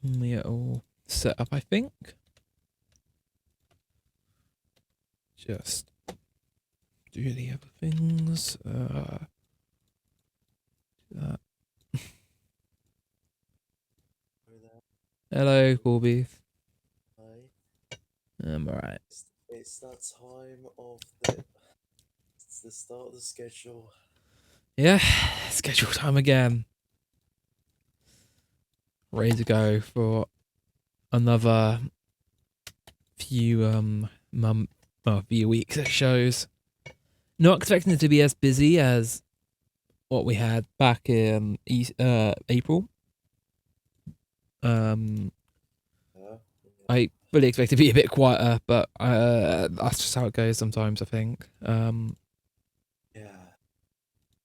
Yeah, all set up, I think. Just do the other things. That. Hello, Corby. Hi. I'm alright. It's that time of the. It's the start of the schedule. Yeah, schedule time again. Ready to go for another few few weeks at shows. Not expecting it to be as busy as what we had back in April. Yeah. I fully expect it to be a bit quieter, but that's just how it goes sometimes, I think. Yeah.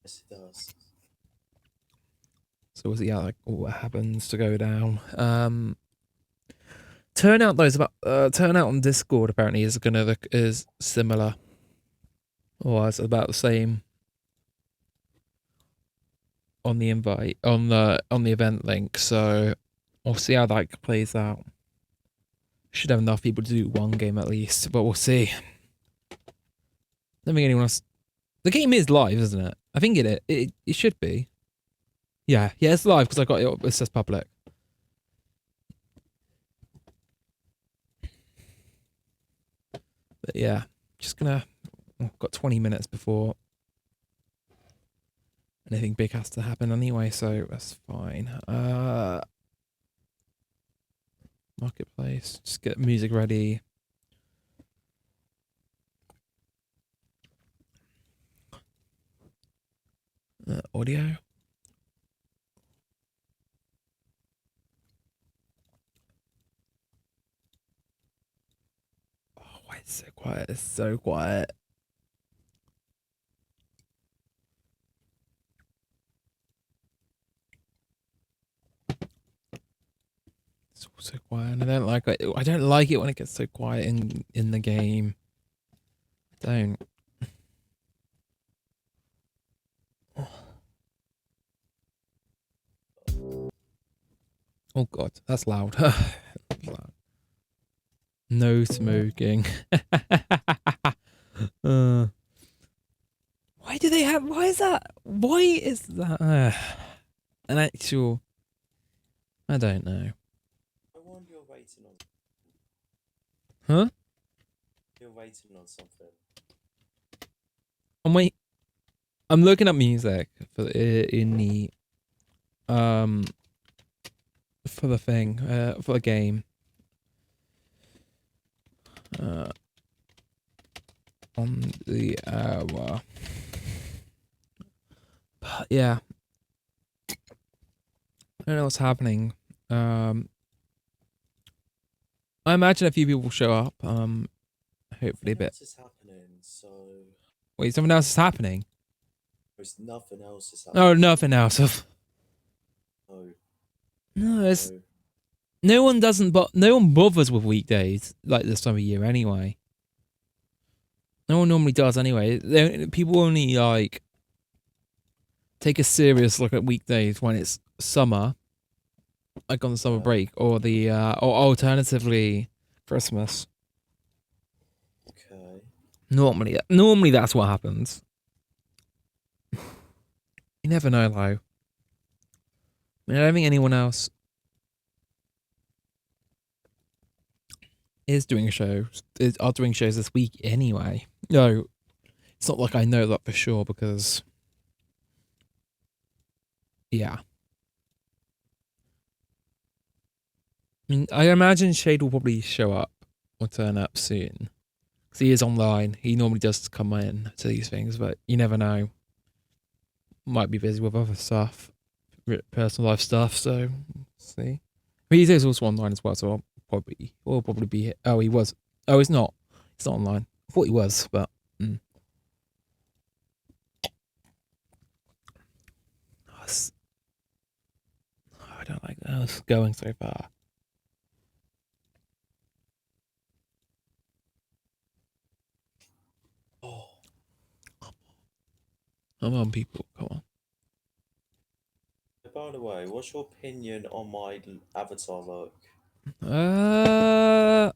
Yes, it does. So we'll see how what happens to go down. Turnout turnout on Discord apparently is similar, or it's about the same on the invite on the event link. So we'll see how that plays out. Should have enough people to do one game at least, but we'll see. Don't think anyone else. The game is live, isn't it? I think it should be. Yeah, it's live because I got it. It says public. But yeah, just gonna. I've got 20 minutes before anything big has to happen anyway, so that's fine. Marketplace, just get music ready. Audio. Oh, why is it so quiet? It's so quiet. It's all so quiet, and I don't like it. I don't like it when it gets so quiet in the game. I don't. Oh god, that's loud. No smoking. uh, why do they have? Why is that? Why is that? An actual. I don't know. I wonder you're waiting on. Huh? You're waiting on something. I'm looking up music for in the for the thing for the game. On the hour. But yeah. I don't know what's happening. I imagine a few people will show up. Hopefully a bit. Else is happening, so. Wait, something else is happening? There's nothing else is happening. Oh, nothing else. No. No, it's no one doesn't, but no one bothers with weekdays like this time of year anyway. No one normally does anyway. People only like take a serious look at weekdays when it's summer, like on the summer break, or the or alternatively Christmas. Okay. Normally that's what happens. You never know, though. I mean, I don't think anyone else is doing are doing shows this week anyway. No, it's not like I know that for sure because, yeah. I mean, I imagine Shade will probably show up or turn up soon. Because he is online. He normally does come in to these things, but you never know. Might be busy with other stuff, personal life stuff, so see. But he is also online as well, so will probably be here. Oh, he was. Oh, he's not. He's not online. I thought he was, but. I don't like us going so far. Oh. Come on, people. Come on. by the way, what's your opinion on my avatar look? How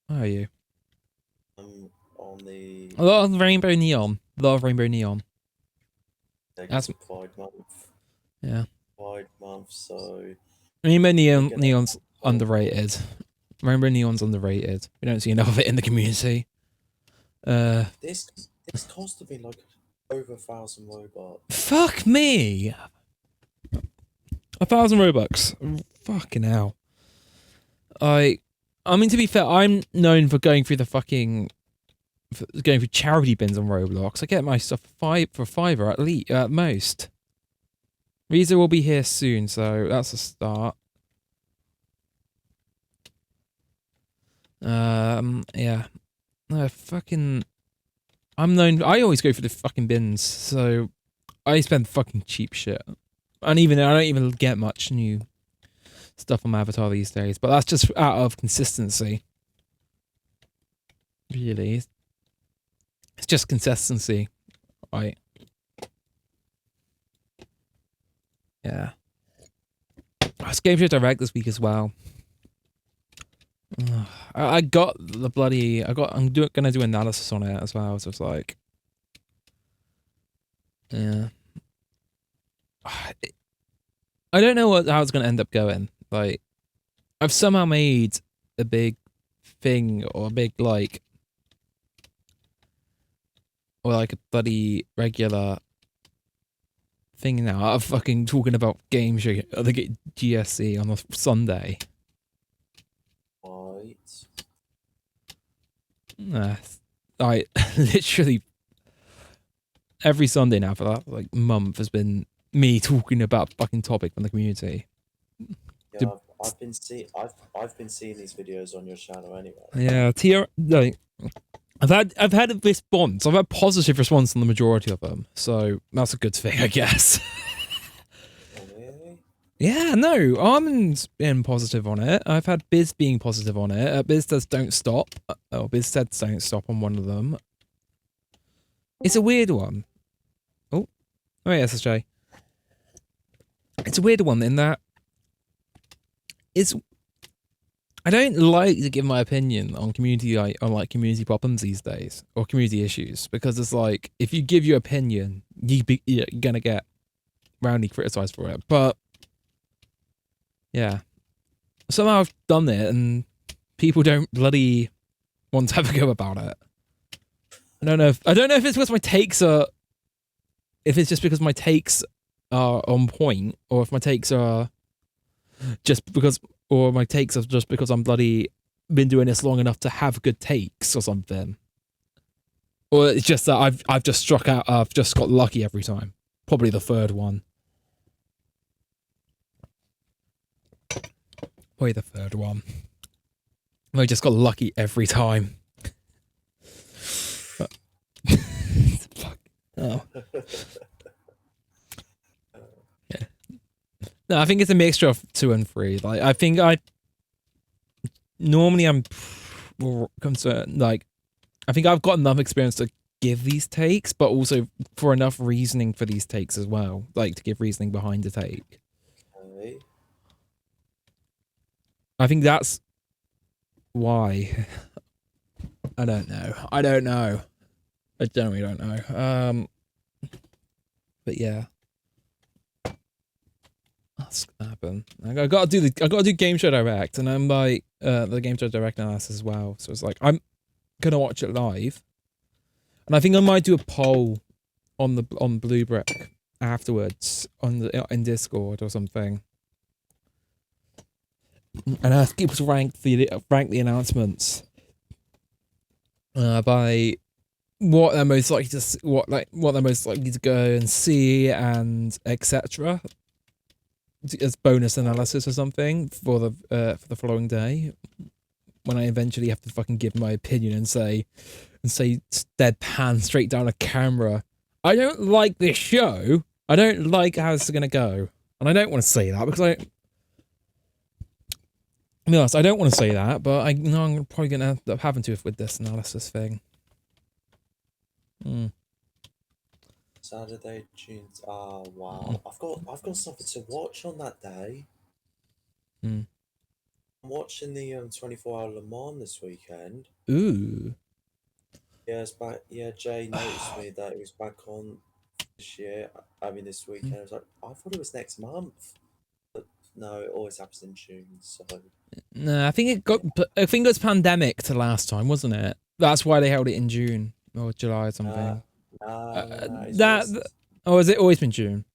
are you? On the A lot of rainbow neon. A lot of rainbow neon. That's That's Pride Month. yeah. Pride Month, so Rainbow we're gonna neon's underrated. Rainbow neon's underrated. We don't see enough of it in the community. this costed me like over 1,000 Robux. Fuck me. 1,000 Robux. Fucking hell. I mean, to be fair, I'm known for going through going through charity bins on Roblox. I get my stuff for $5 at least, at most. Reza will be here soon, so that's a start. Yeah. Fucking. I'm known. I always go for the fucking bins, so I spend fucking cheap shit, and I don't even get much new stuff on my avatar these days. But that's just out of consistency. Really, it's just consistency, right? Yeah. It's Game Show Direct this week as well. I got the bloody. I'm gonna do analysis on it as well. So it's like, yeah. I don't know how it's gonna end up going. Like, I've somehow made a big thing or a big like, or like a bloody regular thing now of fucking talking about game show, the GSC on a Sunday. Right. I literally every Sunday now for that like month has been me talking about fucking topic on the community. Yeah, I've been seeing these videos on your channel anyway. Yeah, like, I've had a response. I've had positive response on the majority of them, so that's a good thing, I guess. Oh, really? Yeah, no, Armin's been positive on it. I've had Biz being positive on it. Biz says don't stop. Biz said don't stop on one of them. It's a weird one. Oh, wait, SSJ. It's a weird one in that I don't like to give my opinion on community problems these days or community issues because it's like if you give your opinion, you're gonna get roundly criticized for it. But yeah, somehow I've done it and people don't bloody want to have a go about it. I don't know if it's because my takes are, if it's just because my takes are on point, or if my takes are just because, or my takes are just because I'm bloody been doing this long enough to have good takes or something. Or it's just that I've just struck out. I've just got lucky every time. Probably the third one. Probably the third one. I just got lucky every time. Fuck. Oh. Yeah. No, I think it's a mixture of 2 and 3. Like, I think normally I'm concerned. Like, I think I've got enough experience to give these takes, but also for enough reasoning for these takes as well. Like, to give reasoning behind the take. Okay. I think that's why. I don't know. I generally don't know. But yeah. That's gonna happen. I gotta do Game Show Direct, and I'm like the Game Show Direct analysis as well. So it's like I'm gonna watch it live, and I think I might do a poll on Blue Brick afterwards in Discord or something, and ask people to rank the announcements by what they're most likely to what they're most likely to go and see and etc. As bonus analysis or something for the following day, when I eventually have to fucking give my opinion and say deadpan straight down a camera, I don't like this show. I don't like how this is gonna go, and I don't want to say that because I be honest, I don't want to say that, but I know I'm probably gonna end up having to with this analysis thing. Saturday, June. Oh Mm. wow! I've got something to watch on that day. Mm. I'm watching the 24-hour Le Mans this weekend. Ooh. Yeah, it's back. Yeah, Jay noticed me that it was back on this year. I mean, this weekend. I was like, I thought it was next month, but no, it always happens in June. So No, I think it yeah, got. I think it was pandemic to last time, wasn't it? That's why they held it in June or July or no, something. no. That. Oh, has it always been June?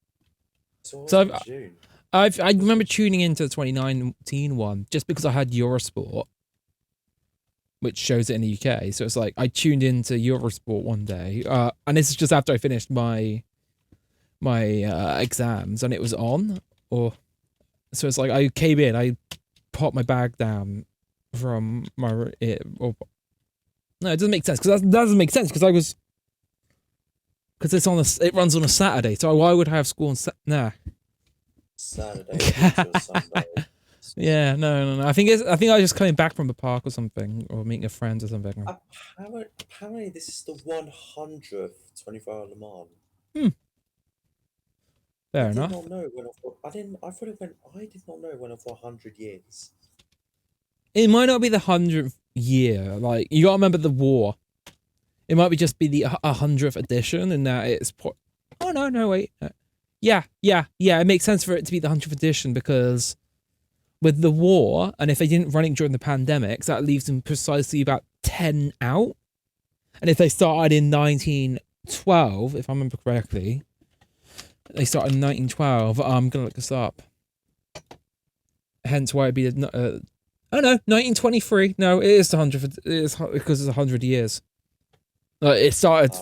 It's always So been June. I remember tuning into the 2019 one just because I had Eurosport, which shows it in the UK. So it's like I tuned into Eurosport one day, and this is just after I finished my exams, and it was on. Or so it's like I came in, I popped my bag down from my or no, it doesn't make sense because that doesn't make sense because I was because it runs on a Saturday, so why would I have school on nah. Saturday through till Sunday. So, Yeah, no. I think I was just coming back from the park or something, or meeting a friend or something. apparently, this is the 100th 24-hour Le Mans. Hmm, I fair did enough. not know when I thought. I didn't. I thought it went. I did not know when for 100 years. It might not be the 100th year. Like you gotta remember the war. It might be just be the 100th edition, and that it's. Oh no, wait. Yeah. It makes sense for it to be the 100th edition because with the war, and if they didn't run it during the pandemics, that leaves them precisely about 10 out. And if they started in 1912, if I remember correctly, they started in 1912. I'm gonna look this up. Hence why it'd be oh no, 1923. No, it is the 100th. It is because it's 100 years. It started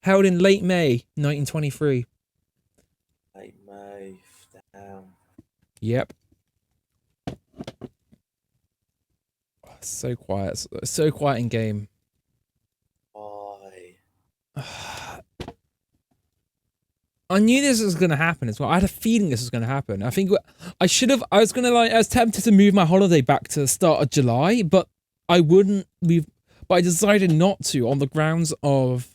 held in late May 1923. Late May. Damn. Yep. So quiet. So quiet in game. Why? I knew this was going to happen as well. I had a feeling this was going to happen. I think I should have. I was going to I was tempted to move my holiday back to the start of July, but I wouldn't move. But I decided not to on the grounds of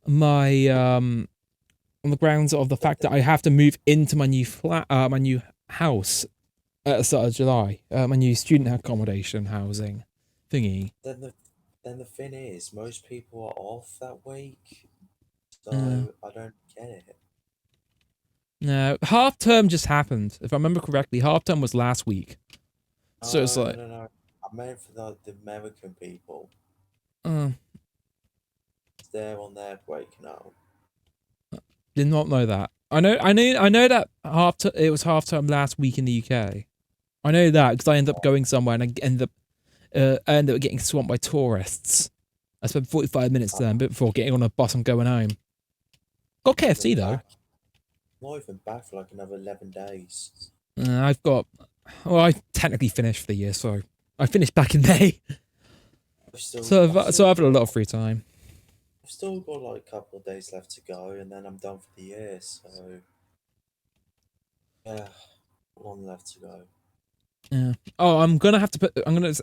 my on the grounds of the fact that I have to move into my new flat, my new house at the start of July, my new student accommodation housing thingy. Then the thing is, most people are off that week, Uh, so I don't get it. no, half term just happened. If I remember correctly, half term was last week. So it's No, like, no, no. I meant for the American people. uh, They're on their break now. did not know that. I know that it was half term last week in the UK. I know that because I ended up going somewhere and I ended up getting swamped by tourists. I spent 45 minutes there before getting on a bus and going home. Got KFC though. Not even back for like another 11 days. I technically finished for the year, so I finished back in May. So I've had a lot of free time. I've still got like a couple of days left to go, and then I'm done for the year. So yeah, long left to go. Yeah. Oh, I'm gonna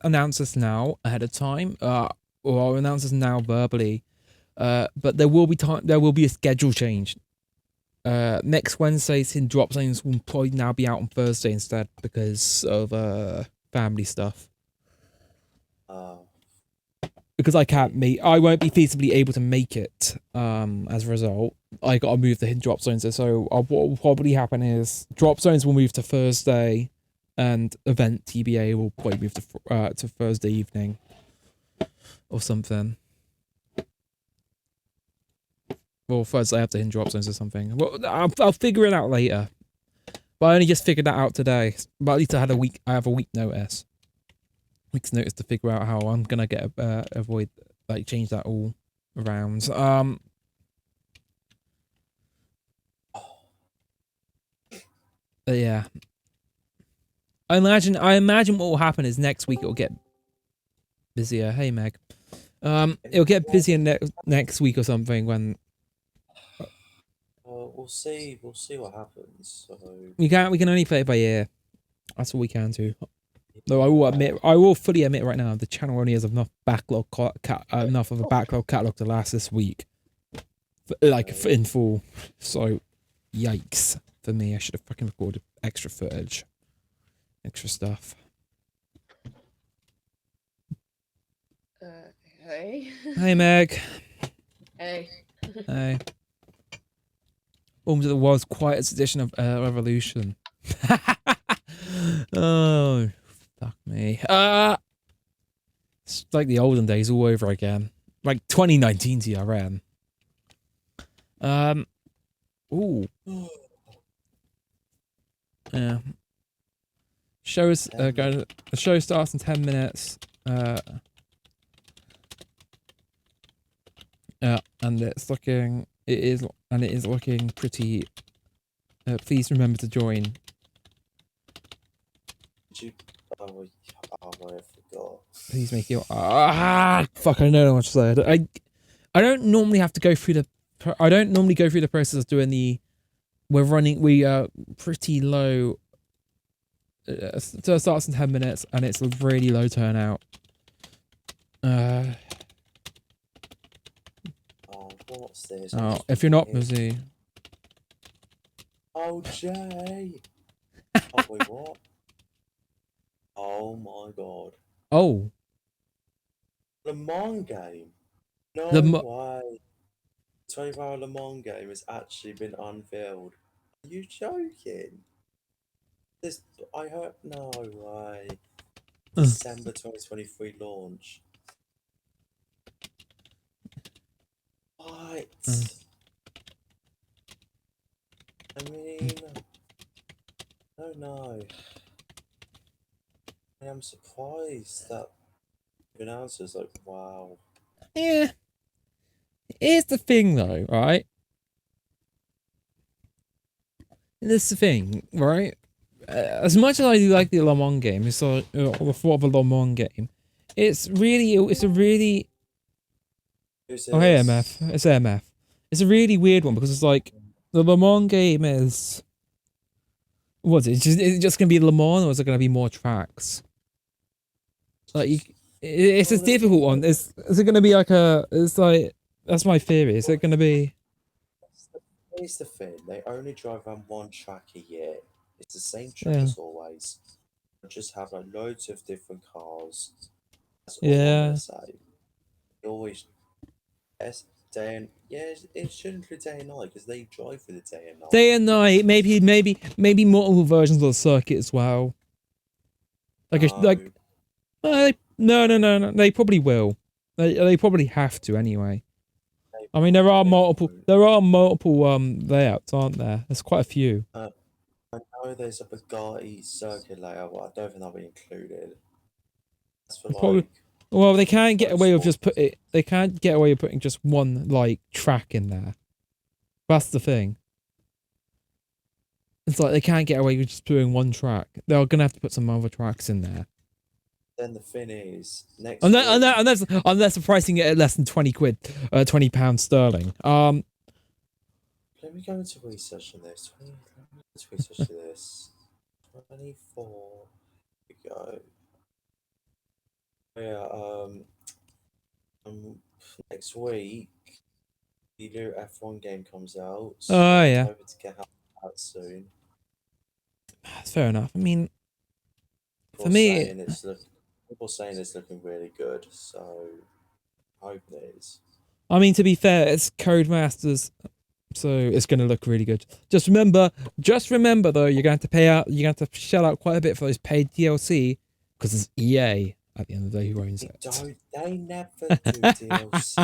announce this now ahead of time. Or I'll announce this now verbally. But there will be a schedule change. Next Wednesday's in drop zones will probably now be out on Thursday instead because of family stuff. Because I won't be feasibly able to make it. As a result, I gotta move the drop zones. So what will probably happen is drop zones will move to Thursday, and event TBA will probably move to Thursday evening, or something. Or Thursday after in drop zones or something. Well, I'll figure it out later. But I only just figured that out today. But at least I have a week notice. Week's notice to figure out how I'm gonna get change that all around. Yeah. I imagine what will happen is next week it'll get busier. Hey Meg. It'll get busier next week or something when We'll see. We'll see what happens. So we can only play it by ear. That's all we can do. Though I will fully admit right now, the channel only has enough of a backlog catalog to last this week. like in full. So, yikes for me. I should have fucking recorded extra footage, extra stuff. Hey. Hey, Meg. Hey. Hey. Welcome to the world's quietest edition of Revolution. Oh, fuck me. It's like the olden days all over again. Like 2019 TRM. Ooh. Yeah. The show starts in 10 minutes. And it is looking pretty. Please remember to join. Oh, I forgot. Please make it. Fuck! I don't know what to say. I don't normally have to go through the. I don't normally go through the process of doing the. We are pretty low. So it starts in 10 minutes and it's a really low turnout. Oh, what's this? Oh, if you're not busy. Oh, Jay. Oh, wait, what? Oh my god. Oh. Le Mans game? No way. 24-hour Le Mans game has actually been unveiled. Are you joking? I heard, no way. December 2023 launch. What? I mean, no. I am surprised that the announcer's like, wow. Yeah. Here's the thing though, right? This is the thing, right? As much as I do like the Le Mans game, it's like the thought of a Le Mans game. It's a really. Oh, hey, MF. It's MF. It's a really weird one because it's like the Le Mans game is. What's it? Is it just gonna be Le Mans, or is it gonna be more tracks? Like, it's a difficult one. Is it gonna be like a? It's like that's my theory. Is it gonna be? Here's the thing: they only drive around one track a year. It's the same track as always. They just have like loads of different cars. That's all I'm gonna say. They always day and it should include day and night because they drive for the day and night. Day and night, maybe multiple versions of the circuit as well. No. They probably will. They probably have to anyway. I mean, there are multiple layouts, aren't there? There's quite a few. I know there's a Bugatti circuit layout, but I don't think that'll be included. That's for Probably, well, they can't get away with They can't get away with putting just one like track in there. That's the thing. It's like they can't get away with just putting one track. They're gonna have to put some other tracks in there. Then the thing is, unless the pricing it at less than £20, £20 sterling. Let me go into research on this. Let me research this. 24. Here we go. Yeah. Next week, the new F1 game comes out. So yeah. I'm hoping to get out soon. That's fair enough. I mean, for me, people saying it's looking really good, so I hope it is. I mean, to be fair, it's Codemasters, so it's going to look really good. Just remember though, you're going to have to shell out quite a bit for those paid DLC because it's EA at the end of the day who owns it. They never do DLC.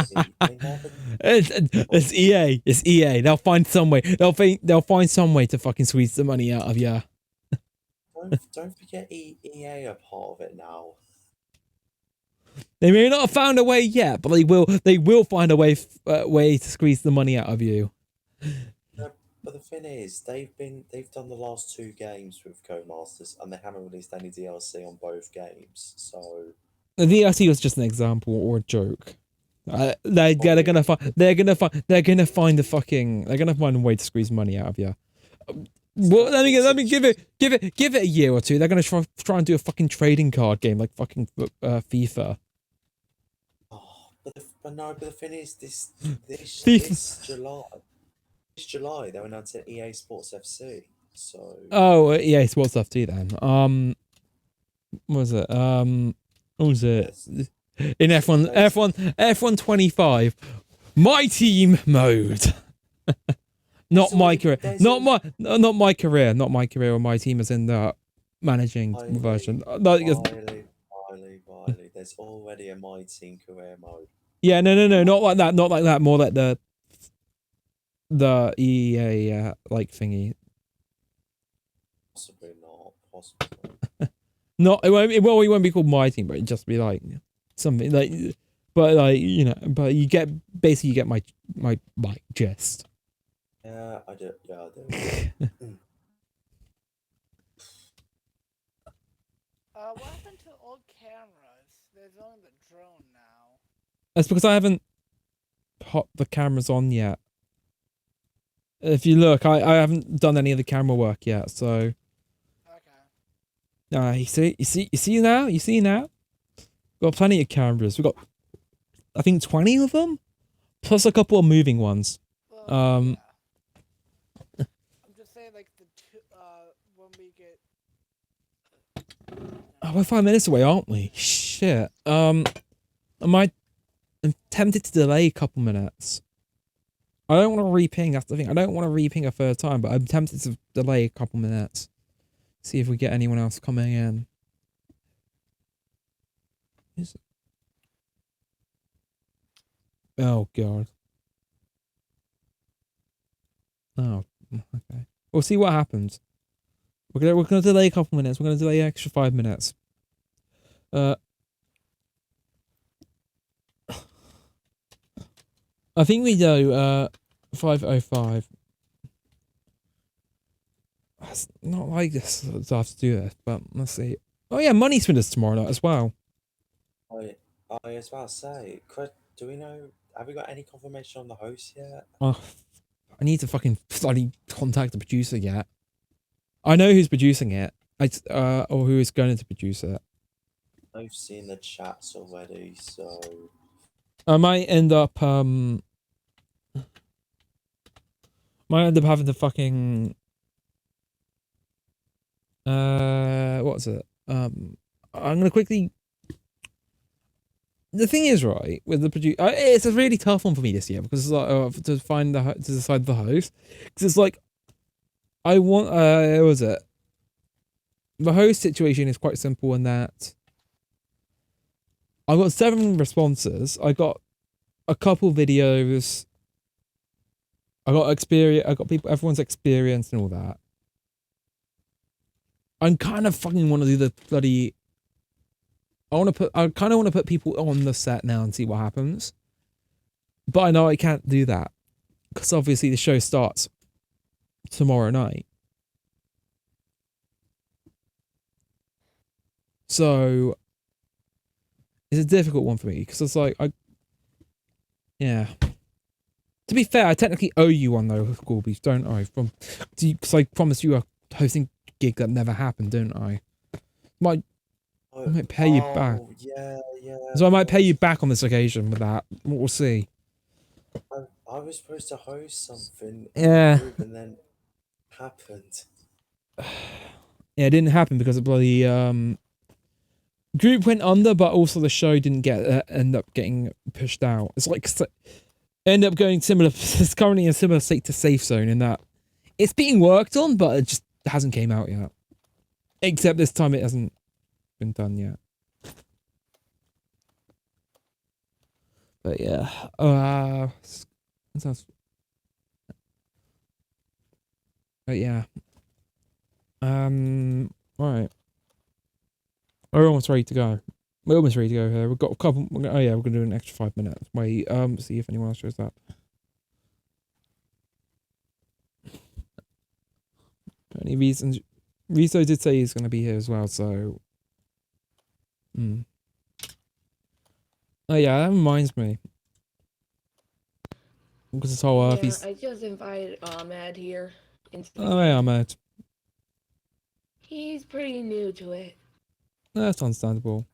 It's EA. It's EA. They'll find some way. They'll find some way to fucking squeeze the money out of you. Don't forget EA are part of it now. They may not have found a way yet, but they will. They will find a way to squeeze the money out of you. No, but the thing is, they've done the last 2 games with Codemasters, and they haven't released any DLC on both games. So the DLC was just an example or a joke. They're gonna find a way to squeeze money out of you. Well, let me give it a year or two. They're gonna try and do a fucking trading card game like fucking FIFA. But But no, but the thing is, this FIFA. this July they went on to EA Sports FC. So Oh, yeah, sports stuff too. Then, what was it? What was it? yes, In so F1, F1 25, my team mode. Not my career. Not my career. Not my career or my team as in the managing version. Wiley. There's already a my team career mode. Yeah, no, not like that. Not like that. More like the EA like thingy. Possibly not. Possibly. Not it won't be called my team, but it'd just be like something like, but like but you get my gist. Yeah, I do. Yeah, I do. What happened to old cameras? There's only the drone now. That's because I haven't put the cameras on yet. If you look, I haven't done any of the camera work yet, so. Okay. You see now? Got plenty of cameras. We've got, I think, 20 of them, plus a couple of moving ones. Well, yeah. I'm just saying, like when we get. Oh, we're 5 minutes away, aren't we? Shit. I'm tempted to delay a couple minutes. I don't want to re-ping. That's the thing. I don't want to re-ping a third time, but I'm tempted to delay a couple minutes. See if we get anyone else coming in. Oh god. Oh, okay. We'll see what happens. We're gonna delay a couple minutes. We're gonna delay an extra 5 minutes. I think we do 5:05. It's not like this to have to do this, but let's see. Oh yeah, money spinners tomorrow night as well. I was about to say, Chris, do we know? Have we got any confirmation on the host yet? Oh, I need to fucking bloody contact the producer yet. I know who's producing it. Or who is going to produce it. I've seen the chats already, so I might end up having to fucking what's it? I'm gonna quickly. The thing is, right, with the producer, it's a really tough one for me this year because it's like to decide the host, because it's like I want what was it? The host situation is quite simple in that I got 7 responses. I got a couple videos. I got experience. I got people. Everyone's experience and all that. I kind of fucking want to do the bloody. I kind of want to put people on the set now and see what happens. But I know I can't do that because obviously the show starts tomorrow night. So it's a difficult one for me because it's like yeah. To be fair, I technically owe you one though, Gorbies, don't I? Because I promised you a hosting gig that never happened, don't I? I might pay you back. Yeah. So I might pay you back on this occasion with that. We'll see. I was supposed to host something. Yeah. And then happened. Yeah, it didn't happen because the bloody group went under, but also the show didn't end up getting pushed out. It's like end up going similar. It's currently in a similar state to Safe Zone in that it's being worked on, but it just hasn't came out yet. Except this time it hasn't been done yet. But yeah, but yeah, right. We're almost ready to go. We're almost ready to go here. We've got a couple. Oh yeah, we're gonna do an extra 5 minutes. Wait, see if anyone else shows up. Any reasons? Riso did say he's gonna be here as well, so. Oh yeah, that reminds me. Because this whole Yeah, I just invited Ahmed here. Oh yeah, Ahmed. He's pretty new to it. That's understandable.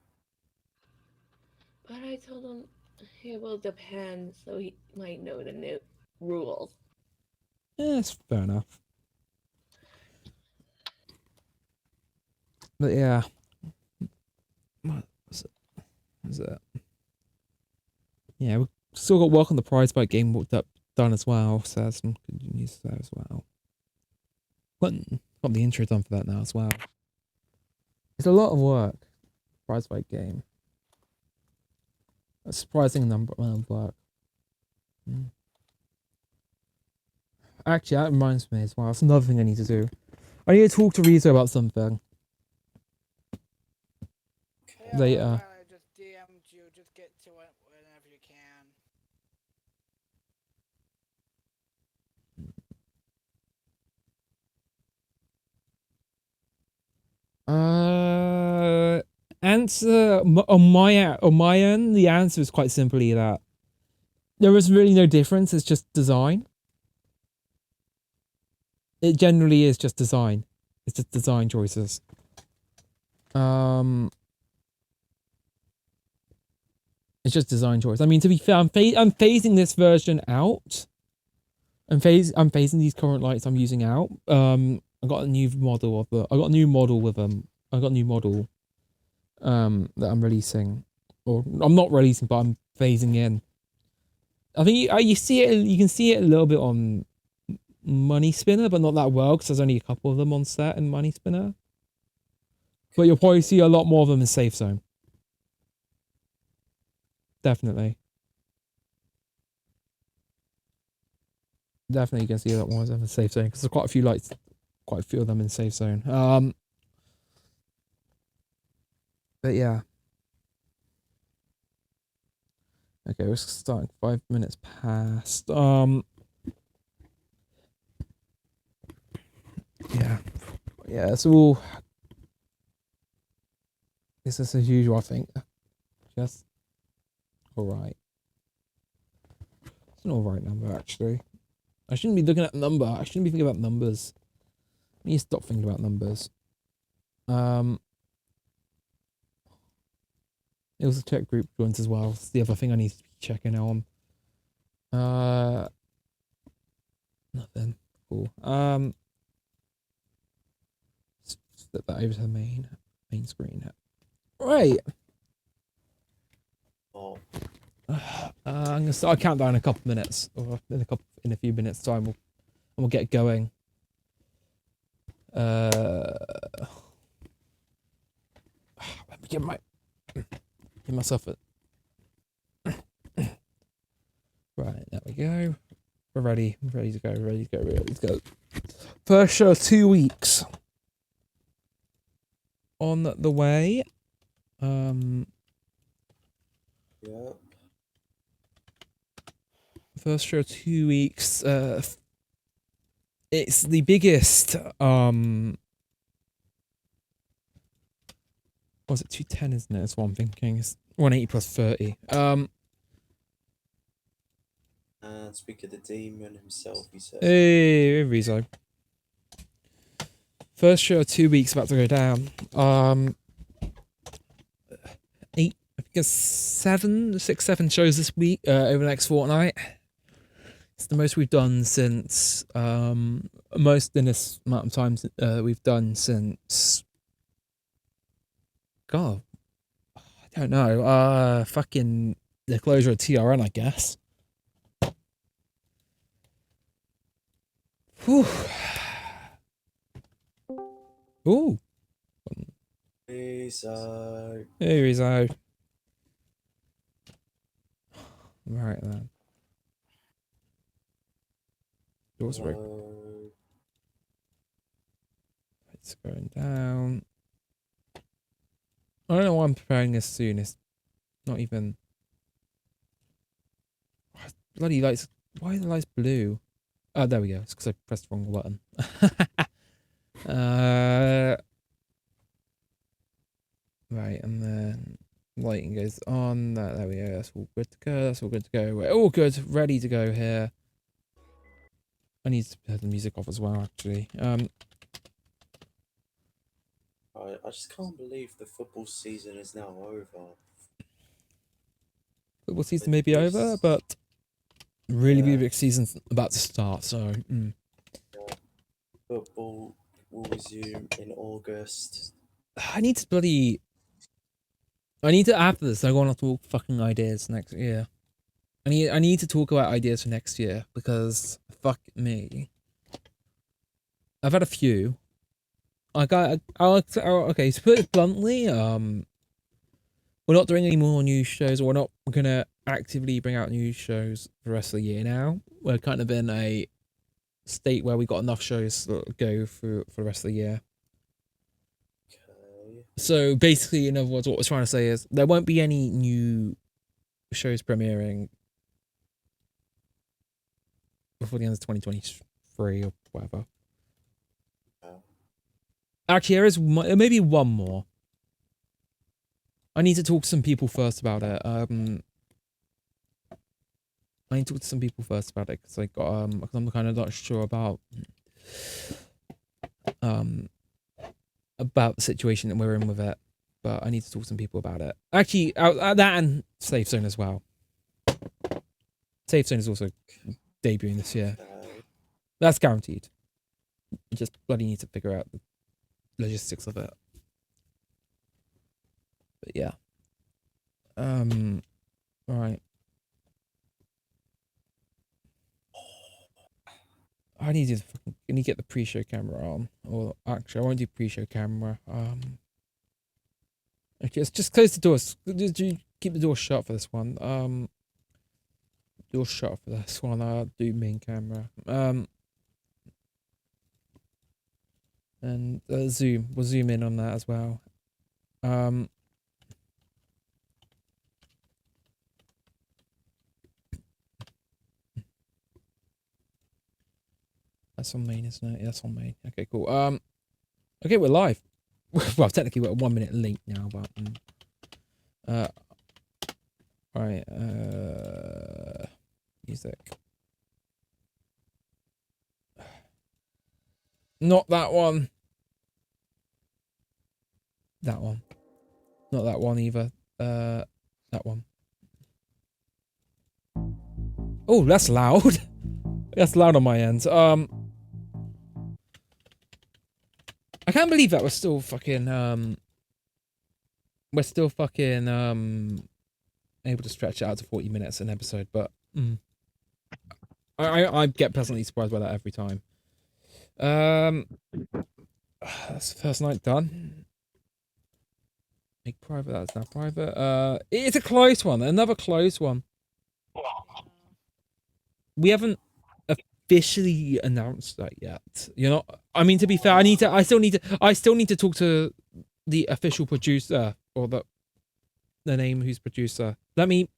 But I told him It will depend, so he might know the new rules. Yeah, that's fair enough. But yeah. What was it? Was it? Yeah, we've still got work on the prize fight game done as well, so that's some good news there as well. Got the intro done for that now as well. It's a lot of work. Prize fight game. A surprising number of work. Actually, that reminds me as well. That's another thing I need to do. I need to talk to Rizo about something. Yeah, Later. I just DM'd you. Just get to it whenever you can. Answer on my end, the answer is quite simply that there is really no difference. It's just design. It generally is just design. It's just design choices. It's just design choice. I mean, to be fair, I'm phasing this version out. I'm phasing these current lights I'm using out. I got a new model of the. I got a new model with them. I got a new model. That I'm releasing, or I'm not releasing, but I'm phasing in. I think you see it. You can see it a little bit on Money Spinner, but not that well because there's only a couple of them on set in Money Spinner. But you'll probably see a lot more of them in Safe Zone. Definitely. Definitely you can see a lot more of them in Safe Zone because there's quite a few lights, quite a few of them in Safe Zone. But yeah. Okay, we're starting 5 minutes past. Yeah. Yeah, it's all business as usual, I think. Just alright. It's an alright number actually. I shouldn't be looking at the number. I shouldn't be thinking about numbers. I need to stop thinking about numbers. It was a check group joins as well. It's the other thing I need to be checking on. Nothing. Cool. Flip that over to the main screen. Right. Oh, I'm gonna start a countdown in a couple minutes, or in a few minutes time. We'll get going. Let me give myself a. Right, there we go. We're ready. Ready to go. Ready to go. Ready to go. First show of 2 weeks. On the way. yeah. First show of 2 weeks. It's the biggest. Was it 210? Isn't it? That's what I'm thinking. It's 180 plus 30. And speak of the demon himself, he says. Hey, Rizzo. First show of 2 weeks about to go down. 8, I think it's 7 shows this week, over the next fortnight. It's the most we've done since, most in this amount of time we've done since, God, I don't know, fucking the closure of TRN, I guess. Whew. Ooh. Rizzo. Hey, Rizzo. Right then. Doors are open. Hello. It's going down. I don't know why I'm preparing this soon. It's not even. Bloody lights. Why are the lights blue? Oh, there we go. It's because I pressed the wrong button. Right, and then lighting goes on. There we go. That's all good to go. That's all good to go. We're all good. Ready to go here. I need to turn the music off as well, actually. I just can't believe the football season is now over. Football season may be over, but really big season's about to start. So football will resume in August. I need to after this. I want to talk fucking ideas next year. I need to talk about ideas for next year because fuck me. I've had a few. Okay, to put it bluntly, we're not doing any more news shows, or we're not gonna actively bring out news shows for the rest of the year now. We're kind of in a state where we got enough shows to go through for the rest of the year. Okay. So basically, in other words, what we're trying to say is there won't be any new shows premiering before the end of 2023 or whatever. Actually, there is maybe one more. I need to talk to some people first about it. I need to talk to some people first about it because because I'm kind of not sure about the situation that we're in with it. But I need to talk to some people about it. Actually, that and Safe Zone as well. Safe Zone is also debuting this year. That's guaranteed. You just bloody need to figure out the logistics of it. But yeah. Right. I need to get the pre-show camera on. Or actually, I won't do pre-show camera. Okay, just close the doors. Keep the door shut for this one. Door shut for this one. I'll do main camera. And zoom. We'll zoom in on that as well. That's on main, isn't it? Yeah, that's on main. Okay, cool. Okay, we're live. Well, technically we're 1 minute late now, but right. Music. Not that one. That one. Not that one either. That one. Oh, that's loud. That's loud on my end. I can't believe that we're still fucking able to stretch it out to 40 minutes an episode, but I get pleasantly surprised by that every time. That's the first night done. Make private, that's now private. It's a close one, another close one. We haven't officially announced that yet. You know, I mean, to be fair, I still need to talk to the official producer, or the name who's producer. Let me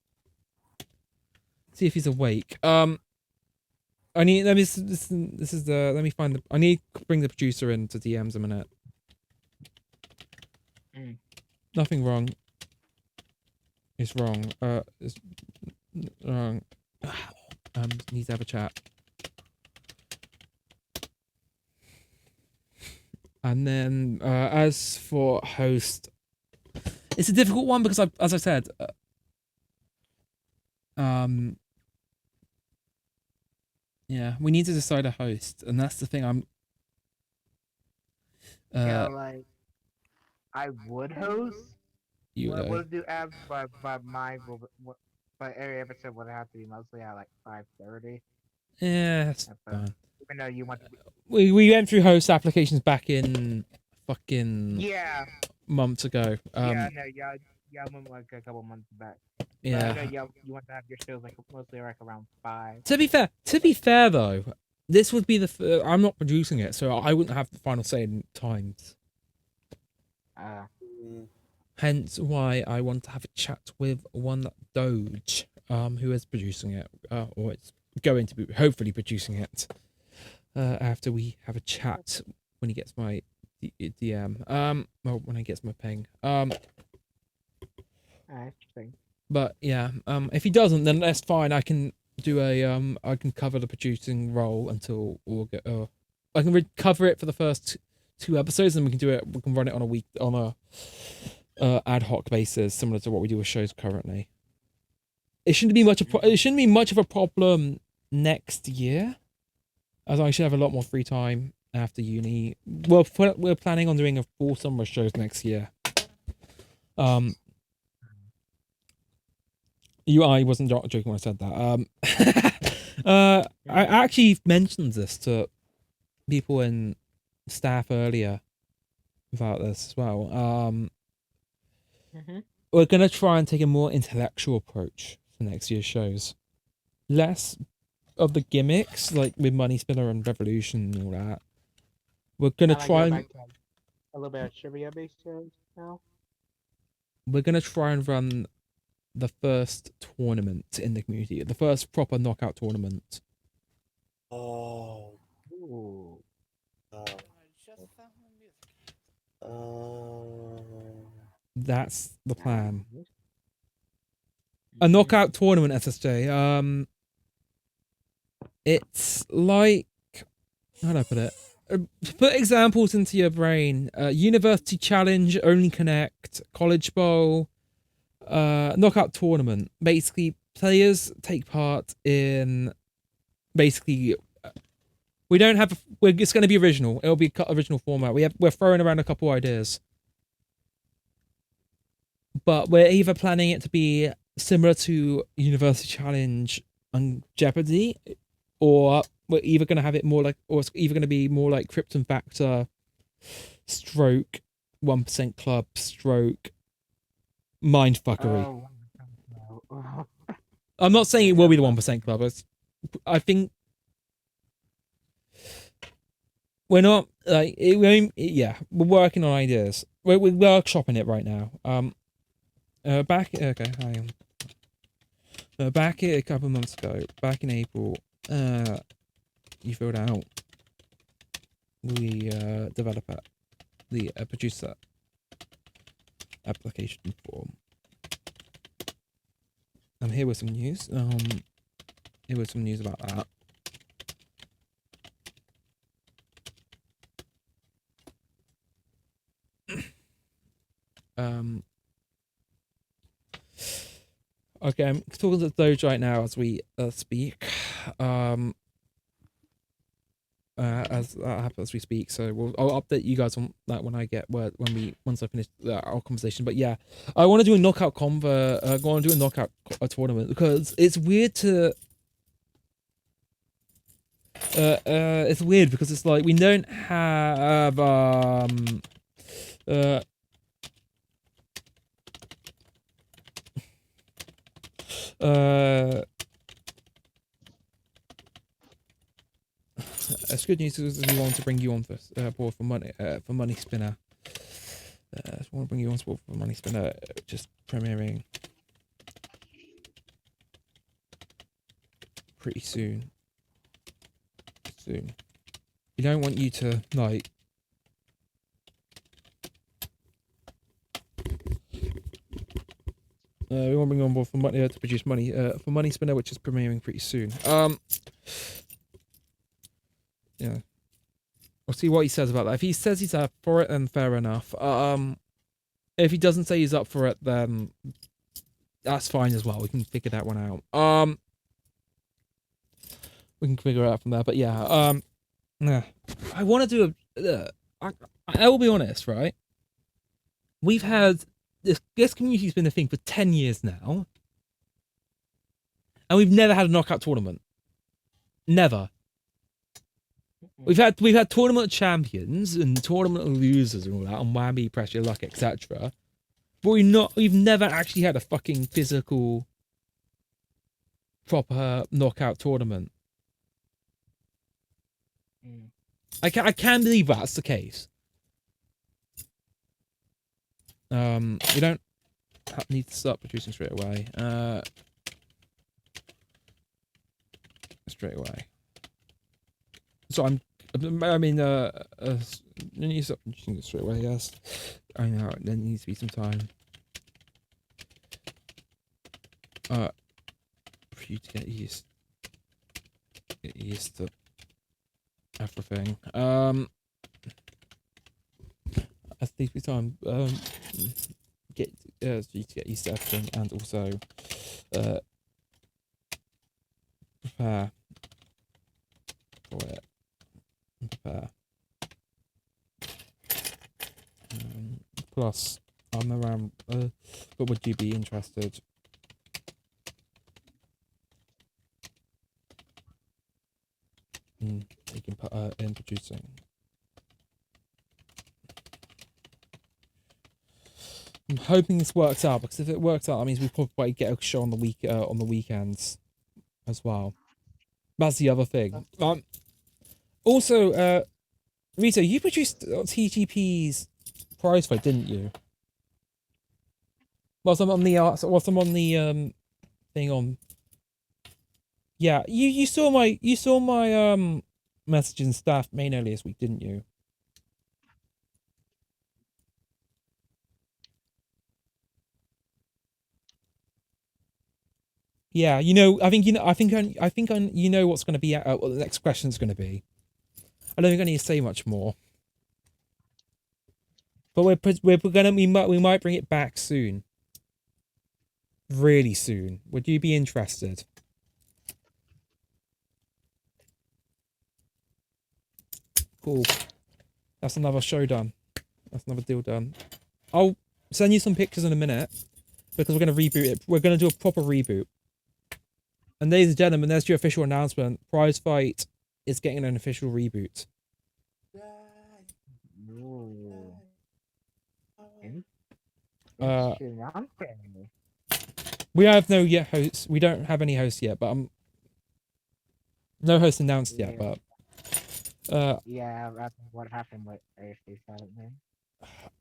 see if he's awake. Let me find the, I need to bring the producer into DMs a minute. Nothing wrong. It's wrong. It's wrong. Need to have a chat. And then, as for host, it's a difficult one because as I said, yeah, we need to decide a host, and that's the thing. Yeah, like I would host. You I know. would do abs, but every episode would have to be mostly at like 5:30. Yeah, that's fine. Even though you want to. We went through host applications back in fucking months ago. Yeah, no, yeah, went like a couple months back. Yeah. But, you want to have your shows like mostly like around 5. To be fair though, this would be the I'm not producing it, so I wouldn't have the final say in times. Hence why I want to have a chat with one Doge, who is producing it, or it's going to be hopefully producing it. After we have a chat when he gets my DM, well, when he gets my ping, Interesting. But yeah, if he doesn't, then that's fine. I can do I can cover the producing role until August. I can cover it for the first 2 episodes, and we can run it on a ad hoc basis, similar to what we do with shows currently. it shouldn't be much. It shouldn't be much of a problem next year, as I should have a lot more free time after uni. Well, we're planning on doing a full summer of shows next year. I wasn't joking when I said that. I actually mentioned this to people in staff earlier about this as well. We're gonna try and take a more intellectual approach for next year's shows. Less of the gimmicks like with Money Spinner and Revolution and all that. We're gonna try and a little bit of trivia based shows now. we're gonna try and run the first tournament in the community, the first proper knockout tournament. Oh. Ooh. Oh. Just found my music. That's the plan. Nice. A knockout tournament, SSJ. It's like, how do I put it? Put examples into your brain. University Challenge, Only Connect, College Bowl, knockout tournament. Basically, players take part in. Basically, we don't have. It's going to be original. It'll be original format. We're throwing around a couple ideas, but we're either planning it to be similar to University Challenge and Jeopardy, or we're either going to have it more like, or it's either going to be more like Krypton Factor, stroke 1% Club, stroke Mindfuckery. Oh. I'm not saying it will be the 1% Club. I think we're not like yeah. We're working on ideas. We're workshopping it right now. Back a couple of months ago, back in April, you filled out the developer, the producer application form. Here was some news. Here was some news about that. Okay, I'm talking to Doge right now as we speak. As we speak, so I'll update you guys on that when I get once I finish our conversation. But yeah, I want to do a knockout go and do a knockout tournament because it's weird to. It's weird because it's like we don't have it's good news because we want to bring you on for board for Money Spinner. I want to bring you on board for Money Spinner, just premiering pretty soon. We don't want you to like. We want to bring you on board for money to produce money for Money Spinner, which is premiering pretty soon. Yeah, we'll see what he says about that. If he says he's up for it, then fair enough. If he doesn't say he's up for it, then that's fine as well. We can figure that one out. We can figure it out from there. But yeah, I want to do I will be honest, right? We've had this community's been a thing for 10 years now, and we've never had a knockout tournament. Never. We've had tournament champions and tournament losers and all that, on whammy, pressure, luck, etc. But we've never actually had a fucking physical, proper knockout tournament. I can't believe that's the case. We don't need to start producing straight away. So I mean, you need to start producing it straight away. Yes, I know. There needs to be some time. For you to get used to everything. As needs to be time. For you to get used to everything, and also prepare for it. Prepare. Plus, I'm around. But would you be interested? You can put in producing. I'm hoping this works out, because if it works out, that means we probably get a show on the weekends as well. That's the other thing. Also, Rita, you produced TGP's prize fight, didn't you? Whilst I'm on the thing on. Yeah, you saw my message in staff main earlier this week, didn't you? Yeah, you know, I think you know what's going to be what the next question's going to be. I don't think I need to say much more. But we might bring it back soon. Really soon. Would you be interested? Cool. That's another show done. That's another deal done. I'll send you some pictures in a minute, because we're going to reboot it. We're going to do a proper reboot. And ladies and gentlemen, there's your official announcement. Prize Fight is getting an official reboot. We have no yet hosts. We don't have any hosts yet, but no host announced yet, but yeah, that's what happened with AFC Silent Man.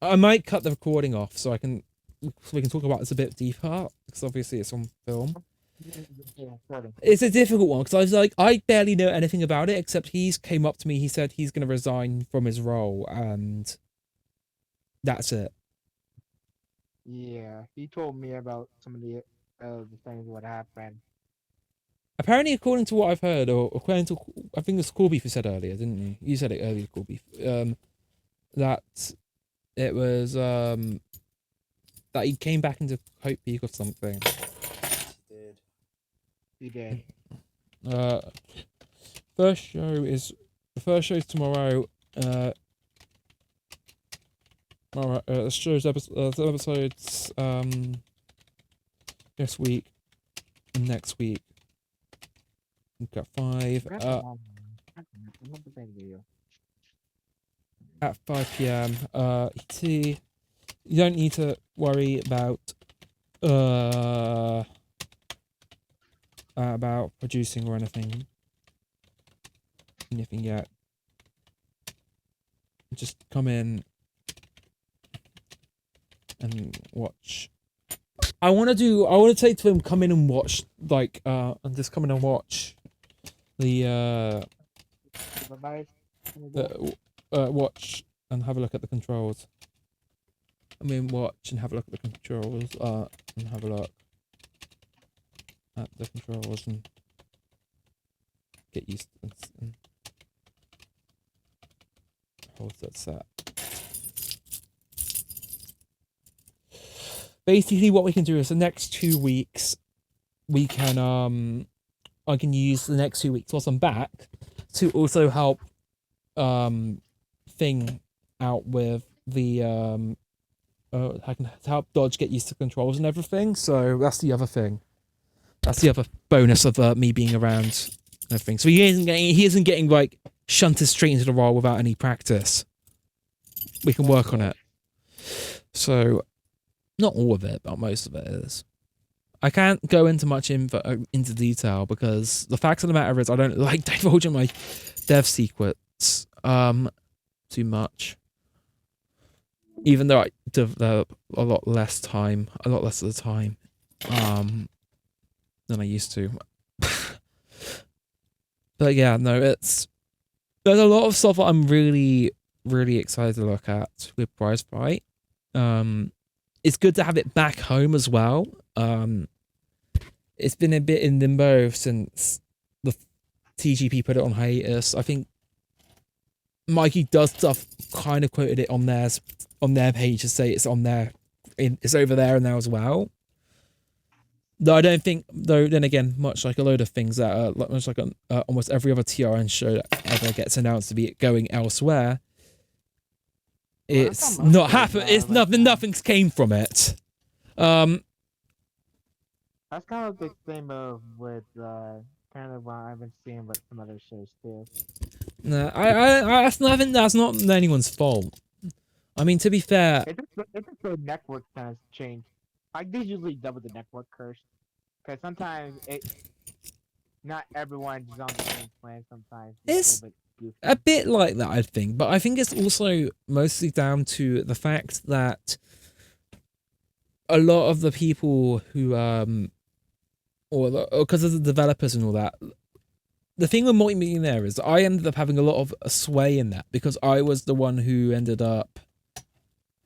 I might cut the recording off so we can talk about this a bit deeper, because obviously it's on film. It's a difficult one, because I barely know anything about it, except he's came up to me, he said he's going to resign from his role, and that's it. Yeah, he told me about some of the things what happened. Apparently, according to what I've heard, or according to, I think it's Corby who said earlier, didn't you? You said it earlier, Corby. That it was that he came back into Hope Peak or something. He did. The first show is tomorrow. The show's episodes this week and next week. We've got 5 at 5 p.m. You don't need to worry about producing or anything yet. Just come in and watch. I want to say to him, come in and watch, and just come in and watch watch and have a look at the controls. I mean, watch and have a look at the controls, and have a look at the controls and get used to this and hold that set. Basically, what we can do is the next 2 weeks, we can I can use the next 2 weeks whilst I'm back to also help Thing out with the I can help Dodge get used to controls and everything. So that's the other thing. That's the other bonus of me being around and everything. So he isn't getting like shunted straight into the role without any practice. We can work on it. So not all of it, but most of it is. I can't go into much into detail because the fact of the matter is I don't like divulging my dev secrets too much. Even though I develop a lot less of the time than I used to. But yeah, no, there's a lot of stuff that I'm really, really excited to look at with Prize Fight. It's good to have it back home as well. It's been a bit in limbo since the TGP put it on hiatus. I think Mikey Does Stuff kind of quoted it on their page to say it's on there, it's over there now as well. Though I don't think, though, then again, much like a load of things that are, much like almost every other TRN show that ever gets announced to be going elsewhere, Well, it's that's not most not of happened. it, It's like, nothing. Nothing's came from it. That's kind of the thing of with kind of what I've been seeing with some other shows too. No, that's nothing. That's not anyone's fault. I mean, to be fair, It's just the network kind of changed. Like they usually double the network curse, because sometimes not everyone's on the same plan. Sometimes It's a little bit goofy. a bit like that, I think. But I think it's also mostly down to the fact that a lot of the people who or because of the developers and all that. The thing with Multi-Millionaire is I ended up having a lot of sway in that because I was the one who ended up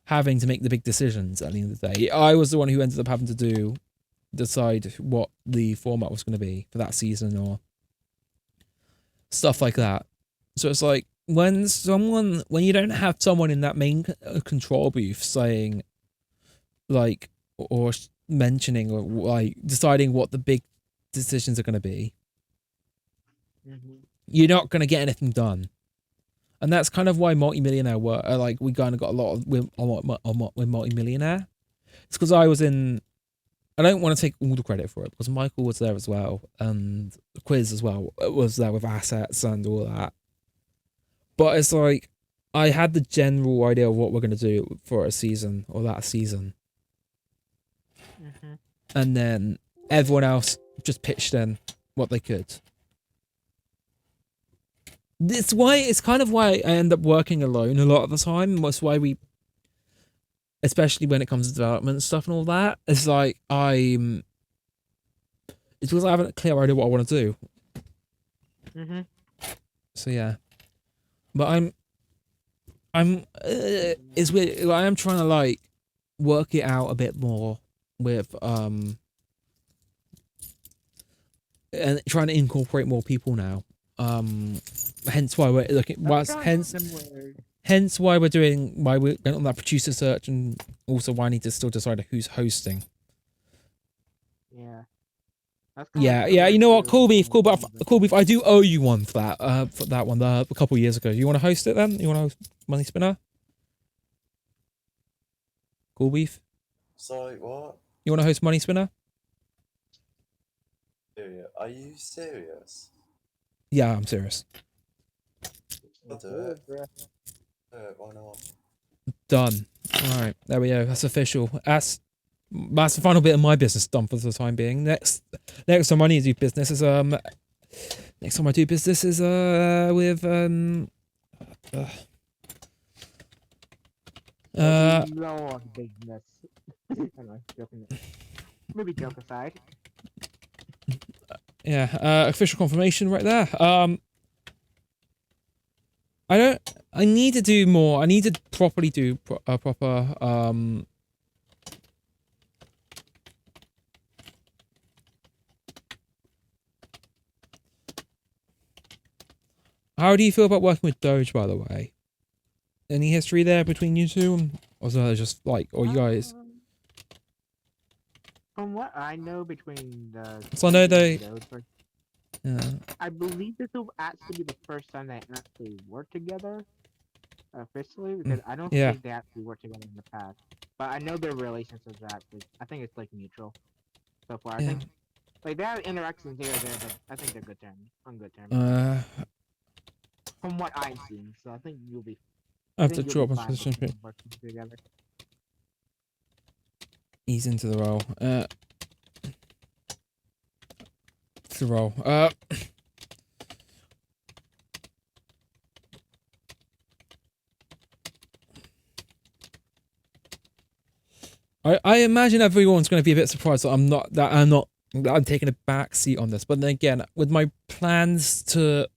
having to make the big decisions at the end of the day. I was the one who ended up having to decide what the format was going to be for that season or stuff like that. So it's like when you don't have someone in that main control booth saying like or mentioning or like deciding what the big decisions are going to be, you're not going to get anything done. And that's kind of why Multi-Millionaire we kind of got a lot of with Multi-Millionaire. It's because I was in. I don't want to take all the credit for it because Michael was there as well, and the quiz as well was there with assets and all that. But it's like I had the general idea of what we're going to do for a season or that season, and then everyone else just pitched in what they could. It's kind of why I end up working alone a lot of the time. That's why especially when it comes to development and stuff and all that, it's like it's because I have a clear idea what I want to do. So yeah, but it's weird. Like, I am trying to like work it out a bit more with and trying to incorporate more people now. Hence why we're looking. Hence why we're going on that producer search, and also why I need to still decide who's hosting. Yeah. Yeah. You know what, Cool Beef. I do owe you one for that one a couple of years ago. You want to host it then? You want to host Money Spinner? Cool Beef. Sorry, what? You want to host Money Spinner? Are you serious? Yeah, I'm serious. I'll do it. Why not? Done. All right, there we go. That's official. That's the final bit of my business done for the time being. Next time I need to do business is with No business. Anyway, joking. Maybe joke aside. Yeah, official confirmation right there. I need to do more. I need to properly do a proper How do you feel about working with Doge, by the way? Any history there between you two? Or is that just like, or you guys? From what I know between the... So I know they... Yeah. I believe this will actually be the first time they actually work together officially, because I don't think they actually worked together in the past. But I know their relationships are actually, I think it's like mutual so far. I think like they have interactions here or there, but I think they're good terms. On good terms. From what I've seen, so I think you'll be. I have to drop my position. Ease into the role. To roll. I imagine everyone's going to be a bit surprised that I'm taking a back seat on this. But then again, with my plans to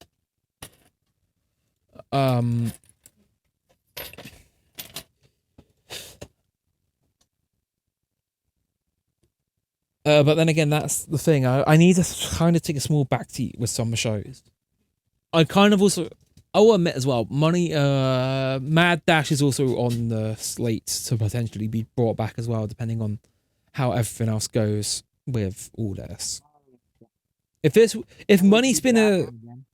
but then again, that's the thing. I need to kind of take a small backseat with some shows. I kind of also, I will admit as well, Mad Dash is also on the slate to potentially be brought back as well, depending on how everything else goes. with all this. Oh, If this, if and we Money keep that Spinner, one again.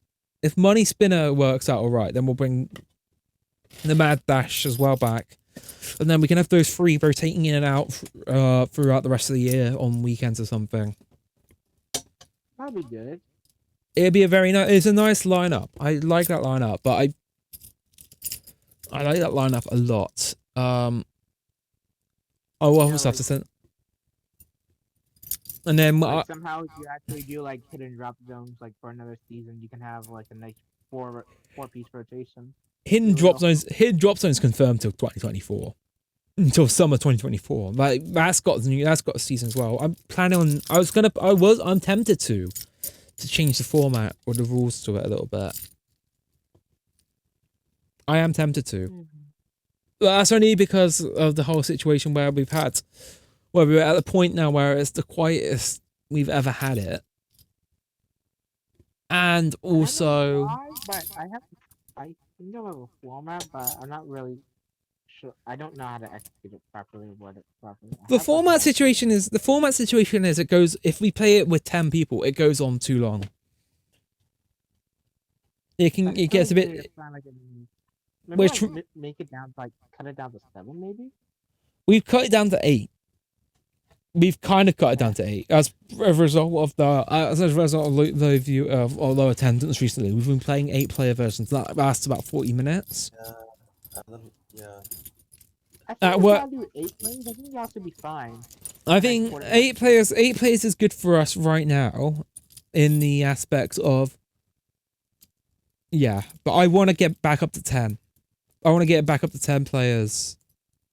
if Money Spinner works out all right, then we'll bring the Mad Dash as well back, and then we can have those three rotating in and out throughout the rest of the year on weekends or something. That'd be good. It'd be a very nice. It's a nice lineup. I like that lineup, but I like that lineup a lot. I will also have to send. And then Like somehow if you actually do like hidden drop zones like for another season, you can have like a nice four-piece rotation. hidden Really drop awesome. zones. Hidden drop zones confirmed till 2024, until summer 2024. Like that's got a season as well. I'm planning on. I'm tempted to change the format or the rules to it a little bit. I am tempted to. But that's only because of the whole situation where we're at the point now where it's the quietest we've ever had it. And also, I don't know why, but I think I have a format, but I'm not really sure. I don't know how to execute it properly. the format situation is it goes, if we play it with 10 people, it goes on too long. It gets a bit. Maybe We're like, make it down to cut it down to 7 maybe. We've cut it down to 8. We've kind of cut it down to 8 as a result of low attendance recently. We've been playing 8-player versions that last about 40 minutes. Yeah. I think if y'all do 8 players, I think y'all should be fine. I think 8 players is good for us right now, in the aspects of, yeah. But I want to get back up to 10. I want to get back up to 10 players